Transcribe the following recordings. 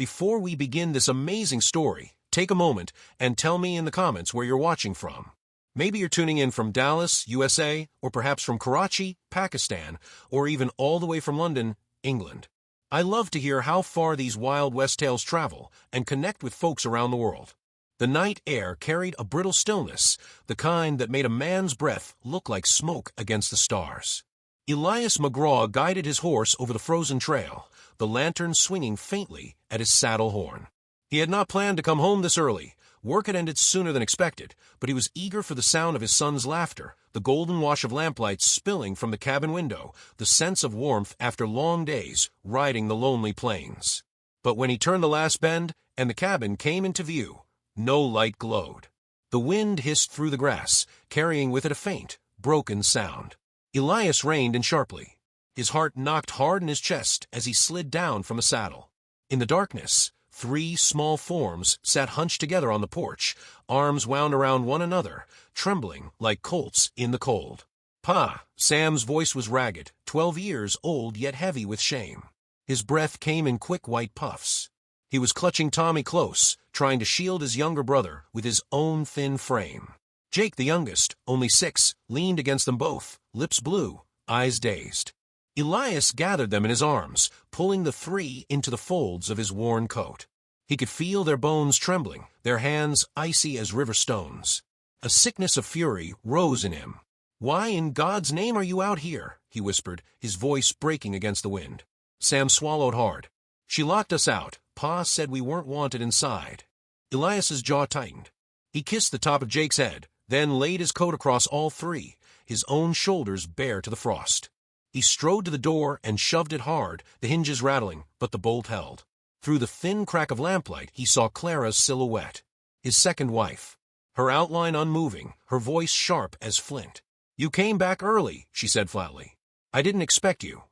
before we begin this amazing story, take a moment and tell me in the comments where you're watching from. Maybe you're tuning in from Dallas, USA, or perhaps from Karachi, Pakistan, or even all the way from London, England. I love to hear how far these Wild West tales travel and connect with folks around the world. The night air carried a brittle stillness, the kind that made a man's breath look like smoke against the stars. Elias McGraw guided his horse over the frozen trail, the lantern swinging faintly at his saddle horn. He had not planned to come home this early. Work had ended sooner than expected, but he was eager for the sound of his son's laughter, the golden wash of lamplight spilling from the cabin window, the sense of warmth after long days riding the lonely plains. But when he turned the last bend and the cabin came into view, no light glowed. The wind hissed through the grass, carrying with it a faint, broken sound. Elias reined in sharply. His heart knocked hard in his chest as he slid down from the saddle. In the darkness, 3 small forms sat hunched together on the porch, arms wound around one another, trembling like colts in the cold. "Pa!" Sam's voice was ragged, 12 years old yet heavy with shame. His breath came in quick white puffs. He was clutching Tommy close, trying to shield his younger brother with his own thin frame. Jake, the youngest, only 6, leaned against them both, lips blue, eyes dazed. Elias gathered them in his arms, pulling the 3 into the folds of his worn coat. He could feel their bones trembling, their hands icy as river stones. A sickness of fury rose in him. "Why in God's name are you out here?" he whispered, his voice breaking against the wind. Sam swallowed hard. "She locked us out. Pa said we weren't wanted inside." Elias's jaw tightened. He kissed the top of Jake's head, then laid his coat across all 3, his own shoulders bare to the frost. He strode to the door and shoved it hard, the hinges rattling, but the bolt held. Through the thin crack of lamplight, he saw Clara's silhouette, his second wife. Her outline unmoving, her voice sharp as flint. "You came back early," she said flatly. "I didn't expect you."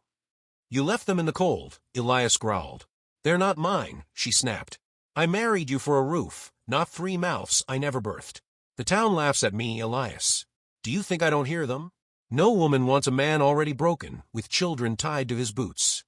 "You left them in the cold," Elias growled. "They're not mine," she snapped. "I married you for a roof, not 3 mouths I never birthed. The town laughs at me, Elias. Do you think I don't hear them? No woman wants a man already broken, with children tied to his boots."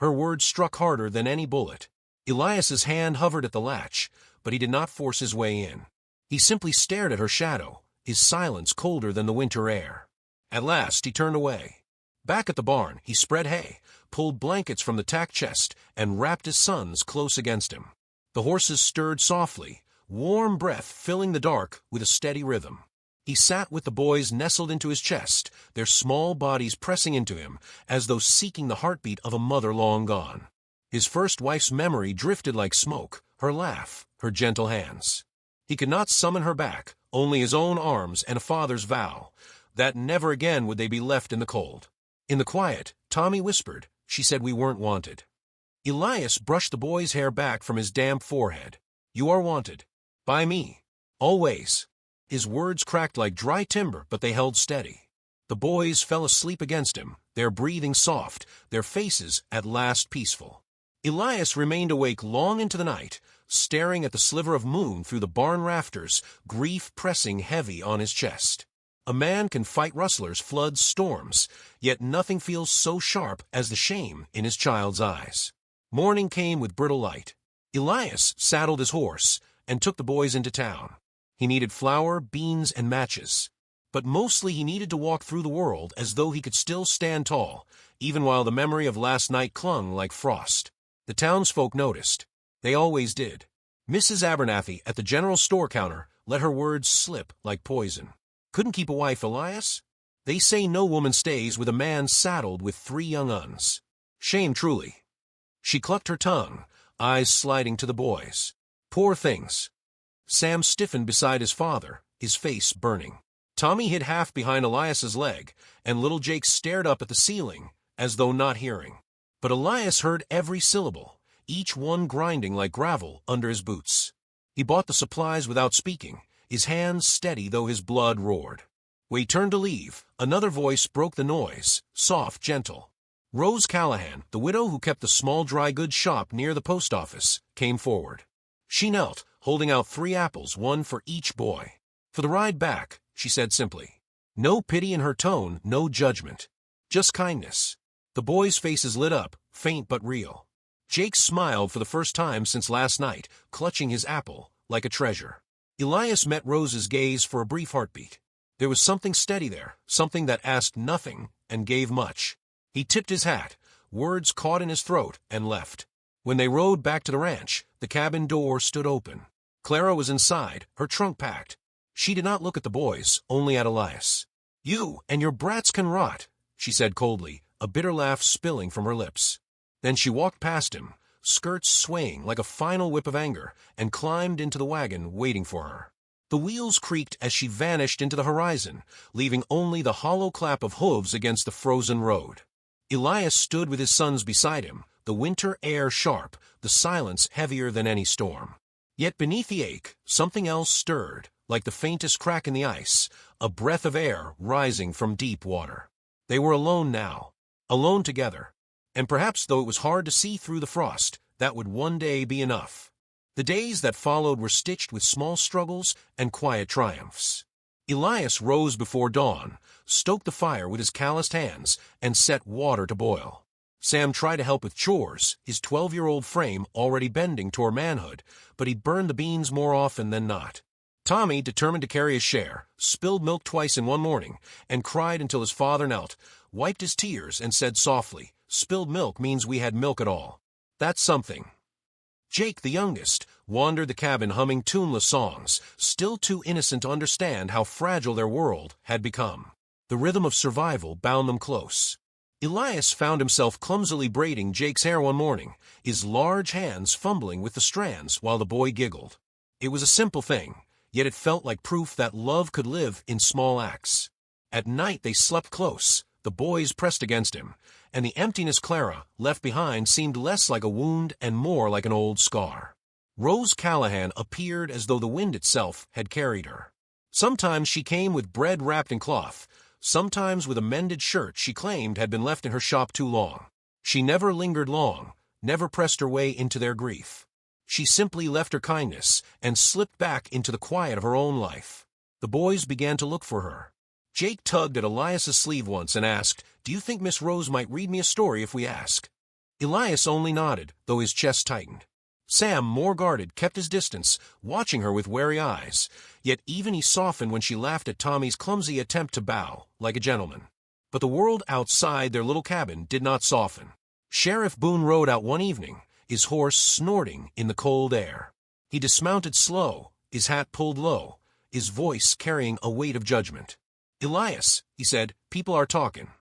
Her words struck harder than any bullet. Elias's hand hovered at the latch, but he did not force his way in. He simply stared at her shadow, his silence colder than the winter air. At last he turned away. Back at the barn, he spread hay, pulled blankets from the tack chest, and wrapped his sons close against him. The horses stirred softly, warm breath filling the dark with a steady rhythm. He sat with the boys nestled into his chest, their small bodies pressing into him, as though seeking the heartbeat of a mother long gone. His first wife's memory drifted like smoke, her laugh, her gentle hands. He could not summon her back, only his own arms and a father's vow, that never again would they be left in the cold. In the quiet, Tommy whispered, "She said we weren't wanted." Elias brushed the boy's hair back from his damp forehead. "You are wanted. By me. Always." His words cracked like dry timber, but they held steady. The boys fell asleep against him, their breathing soft, their faces at last peaceful. Elias remained awake long into the night, staring at the sliver of moon through the barn rafters, grief pressing heavy on his chest. A man can fight rustlers, floods, storms, yet nothing feels so sharp as the shame in his child's eyes. Morning came with brittle light. Elias saddled his horse and took the boys into town. He needed flour, beans, and matches. But mostly he needed to walk through the world as though he could still stand tall, even while the memory of last night clung like frost. The townsfolk noticed. They always did. Mrs. Abernathy at the general store counter let her words slip like poison. "Couldn't keep a wife, Elias? They say no woman stays with a man saddled with 3 young uns. Shame truly." She clucked her tongue, eyes sliding to the boys. "Poor things." Sam stiffened beside his father, his face burning. Tommy hid half behind Elias's leg, and little Jake stared up at the ceiling, as though not hearing. But Elias heard every syllable, each one grinding like gravel under his boots. He bought the supplies without speaking, his hands steady though his blood roared. When he turned to leave, another voice broke the noise, soft, gentle. Rose Callahan, the widow who kept the small dry goods shop near the post office, came forward. She knelt, holding out 3 apples, one for each boy. "For the ride back," she said simply. No pity in her tone, no judgment. Just kindness. The boys' faces lit up, faint but real. Jake smiled for the first time since last night, clutching his apple like a treasure. Elias met Rose's gaze for a brief heartbeat. There was something steady there, something that asked nothing and gave much. He tipped his hat, words caught in his throat, and left. When they rode back to the ranch, the cabin door stood open. Clara was inside, her trunk packed. She did not look at the boys, only at Elias. "You and your brats can rot," she said coldly, a bitter laugh spilling from her lips. Then she walked past him, skirts swaying like a final whip of anger, and climbed into the wagon waiting for her. The wheels creaked as she vanished into the horizon, leaving only the hollow clap of hooves against the frozen road. Elias stood with his sons beside him, the winter air sharp, the silence heavier than any storm. Yet beneath the ache, something else stirred, like the faintest crack in the ice, a breath of air rising from deep water. They were alone now, alone together. And perhaps, though it was hard to see through the frost, that would one day be enough. The days that followed were stitched with small struggles and quiet triumphs. Elias rose before dawn, stoked the fire with his calloused hands, and set water to boil. Sam tried to help with chores, his 12-year-old frame already bending toward manhood, but he burned the beans more often than not. Tommy, determined to carry his share, spilled milk twice in one morning, and cried until his father knelt, wiped his tears, and said softly, "Spilled milk means we had milk at all. That's something." Jake, the youngest, wandered the cabin humming tuneless songs, still too innocent to understand how fragile their world had become. The rhythm of survival bound them close. Elias found himself clumsily braiding Jake's hair one morning, his large hands fumbling with the strands while the boy giggled. It was a simple thing, yet it felt like proof that love could live in small acts. At night they slept close, the boys pressed against him, and the emptiness Clara left behind seemed less like a wound and more like an old scar. Rose Callahan appeared as though the wind itself had carried her. Sometimes she came with bread wrapped in cloth, sometimes with a mended shirt she claimed had been left in her shop too long. She never lingered long, never pressed her way into their grief. She simply left her kindness and slipped back into the quiet of her own life. The boys began to look for her. Jake tugged at Elias's sleeve once and asked, "Do you think Miss Rose might read me a story if we ask?" Elias only nodded, though his chest tightened. Sam, more guarded, kept his distance, watching her with wary eyes, yet even he softened when she laughed at Tommy's clumsy attempt to bow, like a gentleman. But the world outside their little cabin did not soften. Sheriff Boone rode out one evening, his horse snorting in the cold air. He dismounted slow, his hat pulled low, his voice carrying a weight of judgment. "Elias," he said, "people are talking.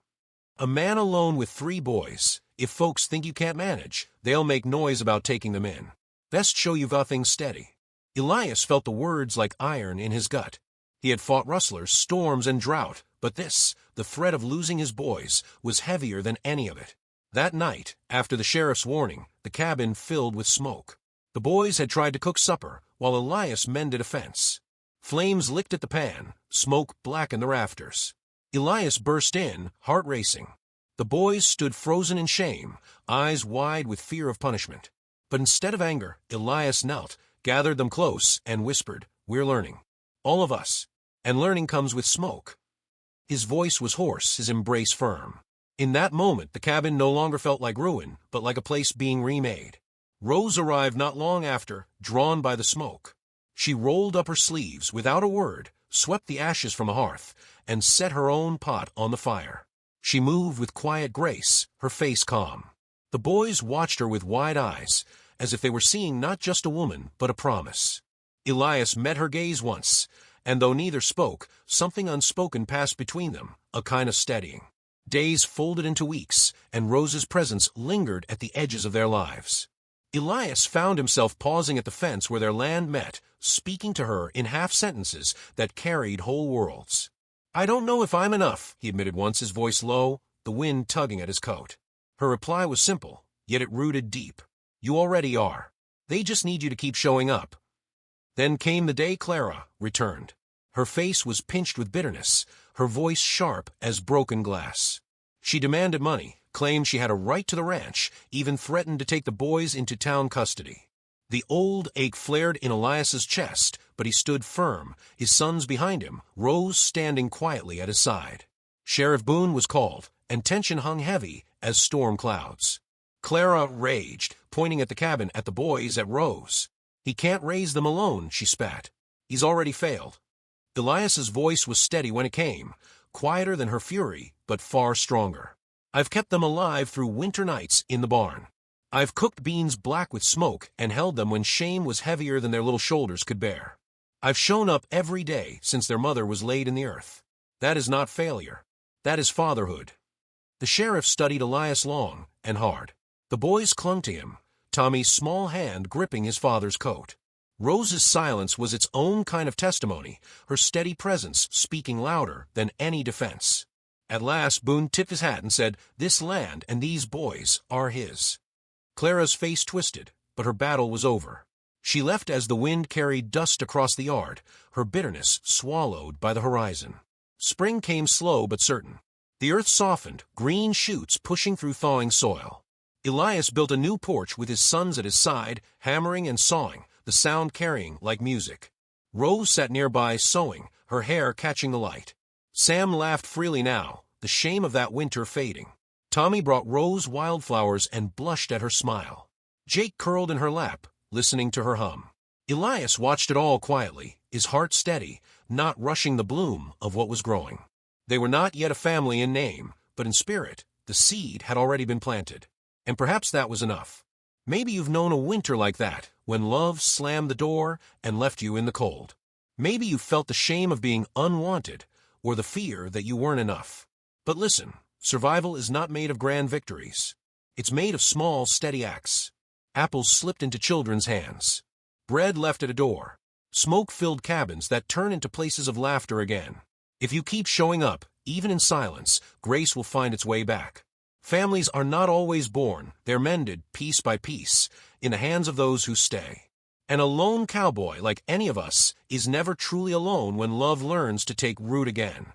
A man alone with 3 boys. If folks think you can't manage, they'll make noise about taking them in. Best show you've got things steady." Elias felt the words like iron in his gut. He had fought rustlers, storms, and drought, but this, the threat of losing his boys, was heavier than any of it. That night, after the sheriff's warning, the cabin filled with smoke. The boys had tried to cook supper, while Elias mended a fence. Flames licked at the pan, smoke blackened the rafters. Elias burst in, heart racing. The boys stood frozen in shame, eyes wide with fear of punishment. But instead of anger, Elias knelt, gathered them close, and whispered, "We're learning. All of us. And learning comes with smoke." His voice was hoarse, his embrace firm. In that moment, the cabin no longer felt like ruin, but like a place being remade. Rose arrived not long after, drawn by the smoke. She rolled up her sleeves without a word, swept the ashes from the hearth, and set her own pot on the fire. She moved with quiet grace, her face calm. The boys watched her with wide eyes, as if they were seeing not just a woman, but a promise. Elias met her gaze once, and though neither spoke, something unspoken passed between them, a kind of steadying. Days folded into weeks, and Rose's presence lingered at the edges of their lives. Elias found himself pausing at the fence where their land met, speaking to her in half-sentences that carried whole worlds. "I don't know if I'm enough," he admitted once, his voice low, the wind tugging at his coat. Her reply was simple, yet it rooted deep. "You already are. They just need you to keep showing up." Then came the day Clara returned. Her face was pinched with bitterness, her voice sharp as broken glass. She demanded money, claimed she had a right to the ranch, even threatened to take the boys into town custody. The old ache flared in Elias's chest, but he stood firm, his sons behind him, Rose standing quietly at his side. Sheriff Boone was called, and tension hung heavy as storm clouds. Clara raged, pointing at the cabin at the boys at Rose. He can't raise them alone, she spat. He's already failed. Elias's voice was steady when it came, quieter than her fury, but far stronger. I've kept them alive through winter nights in the barn. I've cooked beans black with smoke and held them when shame was heavier than their little shoulders could bear. I've shown up every day since their mother was laid in the earth. That is not failure. That is fatherhood. The sheriff studied Elias long and hard. The boys clung to him, Tommy's small hand gripping his father's coat. Rose's silence was its own kind of testimony, her steady presence speaking louder than any defense. At last, Boone tipped his hat and said, "This land and these boys are his." Clara's face twisted, but her battle was over. She left as the wind carried dust across the yard, her bitterness swallowed by the horizon. Spring came slow but certain. The earth softened, green shoots pushing through thawing soil. Elias built a new porch with his sons at his side, hammering and sawing, the sound carrying like music. Rose sat nearby sewing, her hair catching the light. Sam laughed freely now, the shame of that winter fading. Tommy brought Rose wildflowers and blushed at her smile. Jake curled in her lap, listening to her hum. Elias watched it all quietly, his heart steady, not rushing the bloom of what was growing. They were not yet a family in name, but in spirit, the seed had already been planted. And perhaps that was enough. Maybe you've known a winter like that, when love slammed the door and left you in the cold. Maybe you felt the shame of being unwanted, or the fear that you weren't enough. But listen, survival is not made of grand victories. It's made of small, steady acts. Apples slipped into children's hands. Bread left at a door. Smoke-filled cabins that turn into places of laughter again. If you keep showing up, even in silence, grace will find its way back. Families are not always born, they're mended piece by piece, in the hands of those who stay. And a lone cowboy, like any of us, is never truly alone when love learns to take root again.